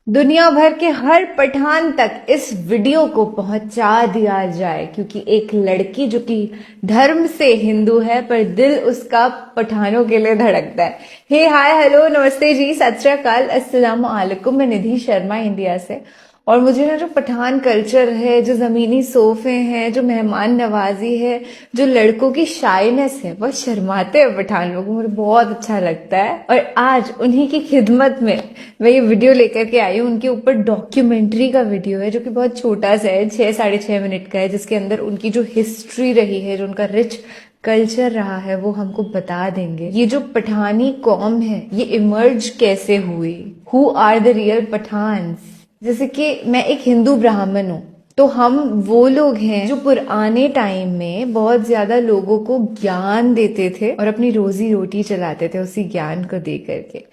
दुनिया भर के हर पठान तक इस वीडियो को पहुंचा दिया जाए, क्योंकि एक लड़की जो कि धर्म से हिंदू है पर दिल उसका पठानों के लिए धड़कता है। हे हाय हेलो नमस्ते जी, सत श्री अकाल, अस्सलाम वालेकुम। मैं निधि शर्मा इंडिया से। और मुझे ना जो पठान कल्चर है, जो जमीनी सोफे हैं, जो मेहमान नवाजी है, जो लड़कों की शाइनेस है, बहुत शर्माते हैं पठान लोग, मुझे बहुत अच्छा लगता है। और आज उन्हीं की खिदमत में मैं ये वीडियो लेकर के आई हूँ। उनके ऊपर डॉक्यूमेंट्री का वीडियो है जो कि बहुत छोटा सा है, 6-6.5 मिनट का है, जिसके अंदर उनकी जो हिस्ट्री रही है, जो उनका रिच कल्चर रहा है, वो हमको बता देंगे। ये जो पठानी कौम है, ये इमर्ज कैसे हुई, who are the real Pathans. जैसे कि मैं एक हिंदू ब्राह्मण हूँ, तो हम वो लोग हैं जो पुराने टाइम में बहुत ज्यादा लोगों को ज्ञान देते थे और अपनी रोजी रोटी चलाते थे उसी ज्ञान को दे करके।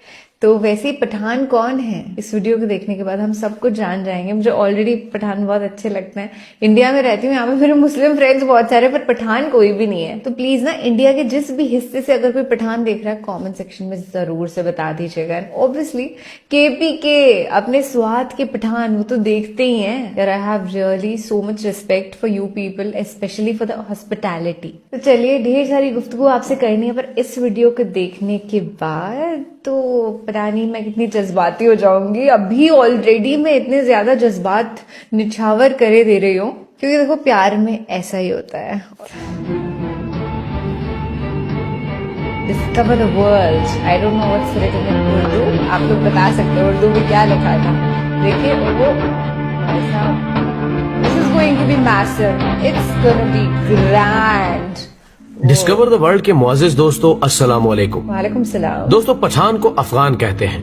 तो वैसे ही पठान कौन है, इस वीडियो को देखने के बाद हम सब कुछ जान जाएंगे। मुझे ऑलरेडी पठान बहुत अच्छे लगते हैं। इंडिया में रहती हूँ, यहाँ पे मेरे मुस्लिम फ्रेंड्स बहुत सारे, पर पठान कोई भी नहीं है। तो प्लीज ना, इंडिया के जिस भी हिस्से से अगर कोई पठान देख रहा है, कमेंट सेक्शन में जरूर से बता दीजिएगा। ऑब्वियसली केपी के अपने स्वाद के पठान वो तो देखते ही हैं। यार, I have really so much respect for you people, specially for the hospitality. तो चलिए, ढेर सारी गुफ्तगू आपसे करनी है, पर इस वीडियो को देखने के बाद तो पता नहीं मैं कितनी जज्बाती हो जाऊंगी। अभी ऑलरेडी मैं इतने ज्यादा जज्बात निछावर करे दे रही हूँ, क्योंकि देखो प्यार में ऐसा ही होता है। Discover the world, I don't know what's written in Urdu, आप लोग बता सकते हो उर्दू में क्या लिखा था। देखिए वो ऐसा, this is going to be massive, it's gonna be grand. Discover the world के मुअज़्ज़िज़ दोस्तों, अस्सलाम वालेकुम। वालेकुम सलाम। दोस्तों, पठान को अफगान कहते हैं।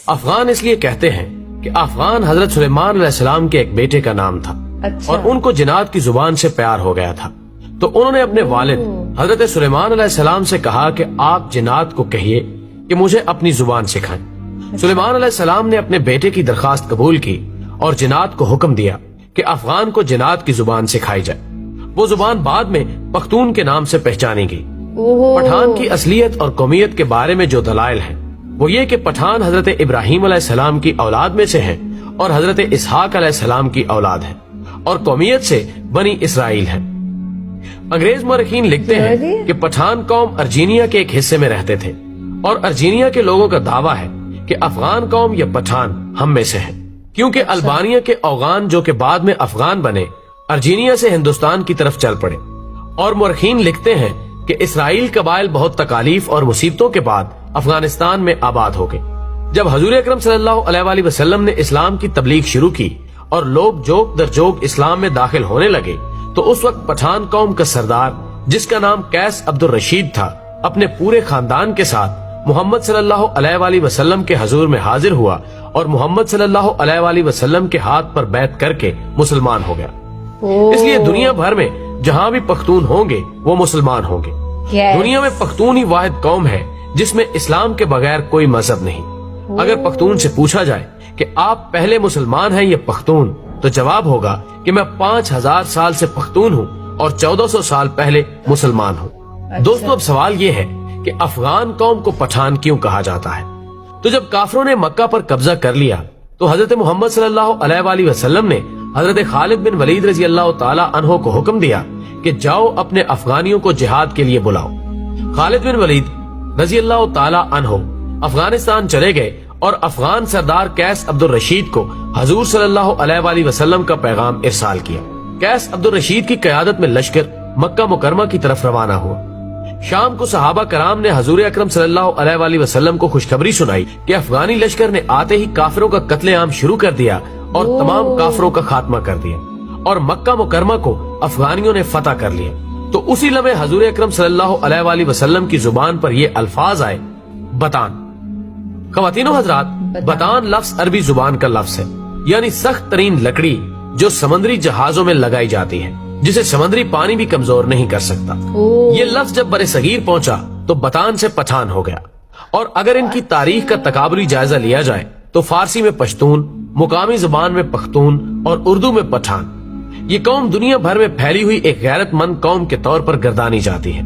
अफगान इसलिए कहते हैं कि अफगान हजरत सुलेमान अलैहिस्सलाम के एक बेटे का नाम था। अच्छा। और उनको जिनात की जुबान से प्यार हो गया था, तो उन्होंने अपने वालिद हजरत सुलेमान अलैहिस्सलाम से कहा कि आप जिनात को कहिए कि मुझे अपनी जुबान सिखाएं। सुलेमान अलैहिस्सलाम ने अपने बेटे की दरखास्त कबूल की और जिनात को हुक्म दिया कि अफगान को जिनात की जुबान सिखाई जाए। वो जुबान बाद में पख्तून के नाम से पहचानी गई। पठान की असलियत और कौमियत के बारे में जो दलाइल हैं, वो ये कि पठान हजरत इब्राहीम अलैहिस्सलाम की औलाद में से हैं और हजरत इसहाक अलैहिस्सलाम की औलाद है, और कौमियत से बनी इसराइल है। अंग्रेज मौरखीन लिखते हैं कि पठान कौम अर्जीनिया के एक हिस्से में रहते थे, और अर्जीनिया के लोगों का दावा है कि अफगान कौम या पठान हम में से है, क्योंकि अल्बानिया के अफगान जो कि बाद में अफगान बने, अर्जीनिया से हिंदुस्तान की तरफ चल पड़े। और मुरखीन लिखते हैं कि इसराइल कबाइल बहुत तकालीफ और मुसीबतों के बाद अफगानिस्तान में आबाद हो गए। जब हजूर अकरम सल्लल्लाहु अलैहि वसल्लम ने इस्लाम की तबलीग शुरू की और लोग जोक दर जोक इस्लाम में दाखिल होने लगे, तो उस वक्त पठान कौम का सरदार, जिसका नाम कैस अब्दुल रशीद था, अपने पूरे खानदान के साथ मोहम्मद सल्लल्लाहु अलैहि वसल्लम के हजूर में हाजिर हुआ और मोहम्मद सल्लल्लाहु अलैहि वसल्लम के हाथ पर बैत करके मुसलमान हो गया। इसलिए दुनिया भर में जहाँ भी पख्तून होंगे वो मुसलमान होंगे। दुनिया में पख्तून ही वाहिद कौम है जिसमें इस्लाम के बगैर कोई मजहब नहीं। अगर पख्तून से पूछा जाए कि आप पहले मुसलमान हैं या पख्तून, तो जवाब होगा कि मैं 5000 साल से पख्तून हूँ और 1400 साल पहले मुसलमान हूँ। अच्छा। दोस्तों, अब सवाल ये है कि अफगान कौम को पठान क्यों कहा जाता है। तो जब काफरों ने मक्का पर कब्जा कर लिया, तो हजरत मोहम्मद सल्लल्लाहु अलैहि वसल्लम ने हजरत खालिद बिन वलीद रजी अल्लाह ताला अन्हो को हुक्म दिया कि जाओ अपने अफगानियों को जिहाद के लिए बुलाओ। खालिद बिन वलीद रजी अल्लाह ताला अन्हो अफगानिस्तान चले गए और अफगान सरदार कैस अब्दुल रशीद को हजूर सल्लल्लाहु अलैहि वसल्लम का पैगाम इरसाल किया। कैस अब्दुल रशीद की क़यादत में लश्कर मक्का मुकरमा की तरफ रवाना हुआ। शाम को सहाबा कराम ने हजूर अकरम सल्लल्लाहु अलैहि वसल्लम को खुशखबरी सुनाई कि अफगानी लश्कर ने आते ही काफिरों का कत्लेआम शुरू कर दिया और तमाम काफिरों का खात्मा कर दिया और मक्का मुकरमा को अफगानियों ने फतह कर लिया। तो उसी लम्हे हजूर अकरम सल्लल्लाहु अलैहि वसल्लम की जुबान पर ये अल्फाज आए, बतान। ख़वातीनो हजरात, बतान लफ्ज अरबी जुबान का लफ्ज है, यानी सख्त तरीन लकड़ी जो समंदरी जहाजों में लगाई जाती है, जिसे समंदरी पानी भी कमजोर नहीं कर सकता। ये लफ्ज जब बरे सगीर पहुंचा तो बतान से पठान हो गया। और अगर इनकी तारीख का तकाबुली जायजा लिया जाए तो फारसी में पश्तून, मुकामी जुबान में पख्तून और उर्दू में पठान, ये कौम दुनिया भर में फैली हुई एक गैरतमंद कौम के तौर पर गर्दानी जाती है,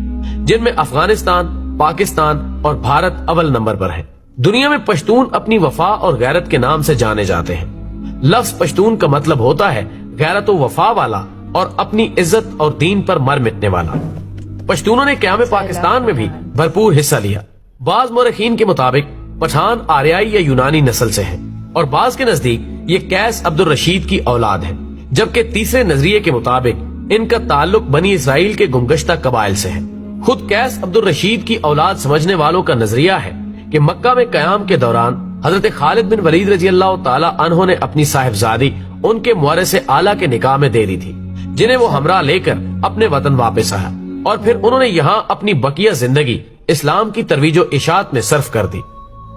जिनमें अफगानिस्तान, पाकिस्तान और भारत अव्वल नंबर पर है। دنیا میں پشتون اپنی وفا اور غیرت کے نام سے جانے جاتے ہیں. لفظ پشتون کا مطلب ہوتا ہے غیرت و وفا والا اور اپنی عزت اور دین پر مر مٹنے والا. پشتونوں نے قیام پاکستان میں بھی بھرپور حصہ لیا. بعض مورخین کے مطابق پٹھان آریائی یا یونانی نسل سے ہیں اور بعض کے نزدیک یہ قیس عبد الرشید کی اولاد ہے، جبکہ تیسرے نظریے کے مطابق ان کا تعلق بنی اسرائیل کے گمگشتہ قبائل سے ہے. خود قیس عبد الرشید کی اولاد سمجھنے والوں کا نظریہ ہے کہ مکہ میں قیام کے دوران حضرت خالد بن ولید رضی اللہ تعالی عنہ نے اپنی صاحبزادی ان کے مورث اعلیٰ کے نکاح میں دے دی تھی، جنہیں وہ ہمراہ لے کر اپنے وطن واپس آیا اور پھر انہوں نے یہاں اپنی بقیہ زندگی اسلام کی ترویج و اشاعت میں صرف کر دی.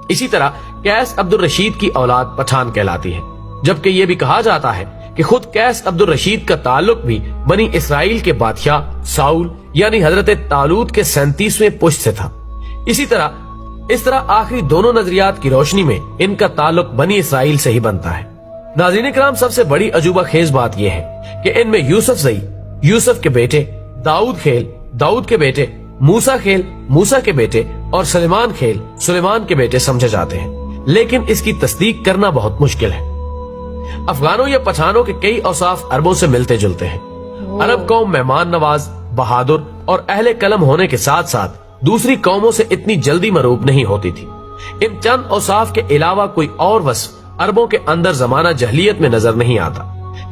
اسی طرح قیس عبد الرشید کی اولاد پٹھان کہلاتی ہے، جبکہ یہ بھی کہا جاتا ہے کہ خود قیس عبد الرشید کا تعلق بھی بنی اسرائیل کے بادشاہ ساؤل یعنی حضرت طالوت کے 37ویں پشت سے تھا. اس طرح آخری دونوں نظریات کی روشنی میں ان کا تعلق بنی اسرائیل سے ہی بنتا ہے. ناظرین کرام، سب سے بڑی عجوبہ خیز بات یہ ہے کہ ان میں یوسف زئی، یوسف کے بیٹے، داؤد خیل، داؤد کے بیٹے، موسیٰ خیل، موسیٰ کے بیٹے اور سلیمان خیل، سلیمان کے بیٹے سمجھے جاتے ہیں، لیکن اس کی تصدیق کرنا بہت مشکل ہے. افغانوں یا پٹھانوں کے کئی اوصاف عربوں سے ملتے جلتے ہیں. عرب قوم مہمان نواز، بہادر اور اہل قلم ہونے کے ساتھ ساتھ دوسری قوموں سے اتنی جلدی مروب نہیں ہوتی تھی. ان چند اوصاف کے علاوہ کوئی اور وصف عربوں کے اندر زمانہ جہلیت میں نظر نہیں آتا.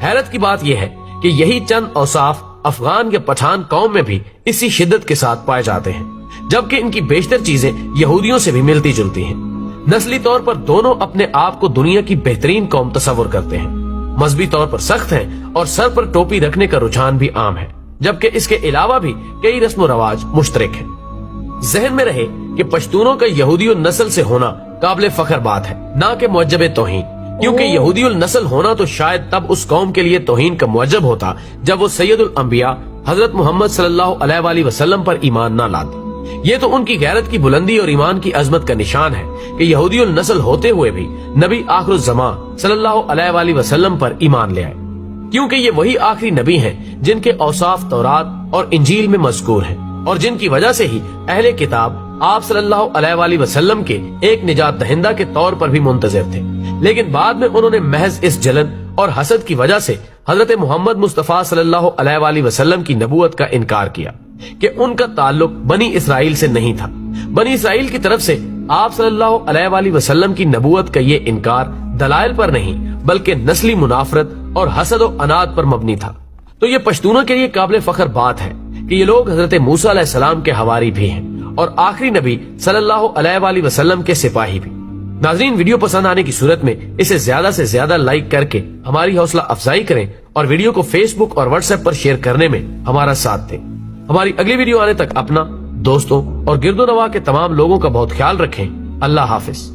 حیرت کی بات یہ ہے کہ یہی چند اوصاف افغان یا پٹھان قوم میں بھی اسی شدت کے ساتھ پائے جاتے ہیں، جبکہ ان کی بیشتر چیزیں یہودیوں سے بھی ملتی جلتی ہیں. نسلی طور پر دونوں اپنے آپ کو دنیا کی بہترین قوم تصور کرتے ہیں. مذہبی طور پر سخت ہیں اور سر پر ٹوپی رکھنے کا رجحان بھی عام ہے، جبکہ اس کے علاوہ بھی کئی رسم و رواج مشترک ہیں. ذہن میں رہے کہ پشتونوں کا یہودی النسل سے ہونا قابل فخر بات ہے، نہ کہ معجب توہین، کیونکہ یہودی النسل ہونا تو شاید تب اس قوم کے لیے توہین کا معجب ہوتا جب وہ سید الانبیاء حضرت محمد صلی اللہ علیہ وآلہ وسلم پر ایمان نہ لاتے. یہ تو ان کی غیرت کی بلندی اور ایمان کی عظمت کا نشان ہے کہ یہودی النسل ہوتے ہوئے بھی نبی آخر الزمان صلی اللہ علیہ وآلہ وسلم پر ایمان لے آئے، کیونکہ یہ وہی آخری نبی ہیں جن کے اوصاف تورات اور انجیل میں مذکور ہیں اور جن کی وجہ سے ہی اہل کتاب آپ صلی اللہ علیہ وآلہ وسلم کے ایک نجات دہندہ کے طور پر بھی منتظر تھے. لیکن بعد میں انہوں نے محض اس جلن اور حسد کی وجہ سے حضرت محمد مصطفیٰ صلی اللہ علیہ وآلہ وسلم کی نبوت کا انکار کیا کہ ان کا تعلق بنی اسرائیل سے نہیں تھا. بنی اسرائیل کی طرف سے آپ صلی اللہ علیہ وآلہ وسلم کی نبوت کا یہ انکار دلائل پر نہیں بلکہ نسلی منافرت اور حسد و عناد پر مبنی تھا. تو یہ پشتونوں کے لیے قابل فخر بات ہے کہ یہ لوگ حضرت موسیٰ علیہ السلام کے حواری بھی ہیں اور آخری نبی صلی اللہ علیہ وآلہ وسلم کے سپاہی بھی. ناظرین، ویڈیو پسند آنے کی صورت میں اسے زیادہ سے زیادہ لائک کر کے ہماری حوصلہ افزائی کریں اور ویڈیو کو فیس بک اور واٹس ایپ پر شیئر کرنے میں ہمارا ساتھ دیں. ہماری اگلی ویڈیو آنے تک اپنا، دوستوں اور گرد و نواح کے تمام لوگوں کا بہت خیال رکھیں. اللہ حافظ.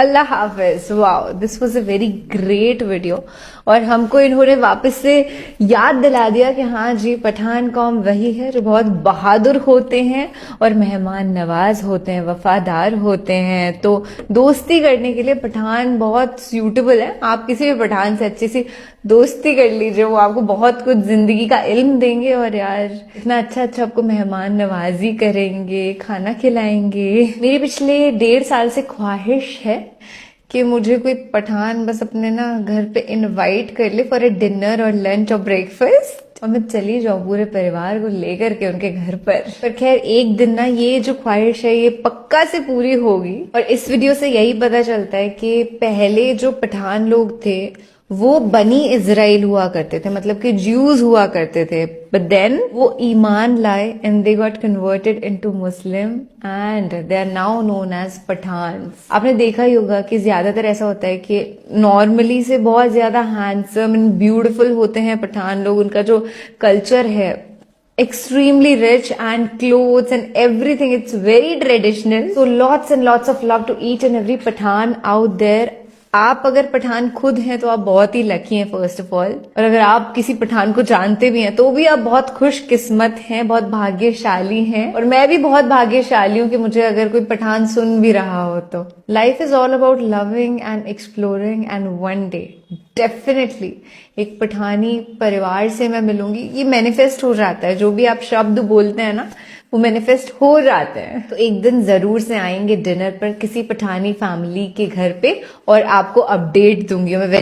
اللہ حافظ. Wow, this was a very great video. اور ہم کو انہوں نے واپس سے یاد دلا دیا کہ ہاں جی، پٹھان قوم وہی ہے جو بہت بہادر ہوتے ہیں اور مہمان نواز ہوتے ہیں، وفادار ہوتے ہیں. تو دوستی کرنے کے لیے پٹھان بہت سیوٹیبل ہے. آپ کسی بھی پٹھان سے اچھی سی دوستی کر لیجیے، وہ آپ کو بہت کچھ زندگی کا علم دیں گے اور یار اتنا اچھا آپ کو مہمان نوازی کریں گے، کھانا کھلائیں گے. میری پچھلے 1.5 سال سے خواہش ہے کہ مجھے کوئی پٹھان بس اپنے نا گھر پہ انوائٹ کر لے فار اے ڈنر اور لنچ اور بریکفاسٹ، اور میں چلی جاؤں پورے پریوار کو لے کر کے ان کے گھر پر. خیر ایک دن نا یہ جو خواہش ہے یہ پکا سے پوری ہوگی. اور اس ویڈیو سے یہی پتا چلتا ہے کہ پہلے جو پٹھان لوگ تھے وہ بنی اسرائیل ہوا کرتے تھے، مطلب کہ جیوز ہوا کرتے تھے، بٹ دین وہ ایمان لائے and they got converted into Muslim and they are now known as Pathans. آپ نے دیکھا ہی ہوگا کہ زیادہ تر ایسا ہوتا ہے کہ نارملی سے بہت زیادہ ہینڈسم اینڈ بیوٹیفل ہوتے ہیں پٹھان لوگ. ان کا جو کلچر ہے extremely rich and clothes and everything, it's very traditional. So lots and lots of love to each and every Pathan out there. آپ اگر پٹھان خود ہیں تو آپ بہت ہی لکی ہیں فرسٹ آف آل، اور اگر آپ کسی پٹھان کو جانتے بھی ہیں تو بھی آپ بہت خوش قسمت ہیں، بہت بھاگیہ شالی ہیں. اور میں بھی بہت بھاگیہ شالی ہوں کہ مجھے اگر کوئی پٹھان سن بھی رہا ہو تو. Life is all about living and exploring and one day definitely ایک پٹھانی پریوار سے میں ملوں گی. یہ مینیفیسٹ ہو جاتا ہے، جو بھی آپ شبد بولتے ہیں نا وہ مینیفیسٹ ہو جاتے ہیں. تو ایک دن ضرور سے آئیں گے ڈنر پر کسی پٹھانی فیملی کے گھر پہ اور آپ کو اپڈیٹ دوں گی میں.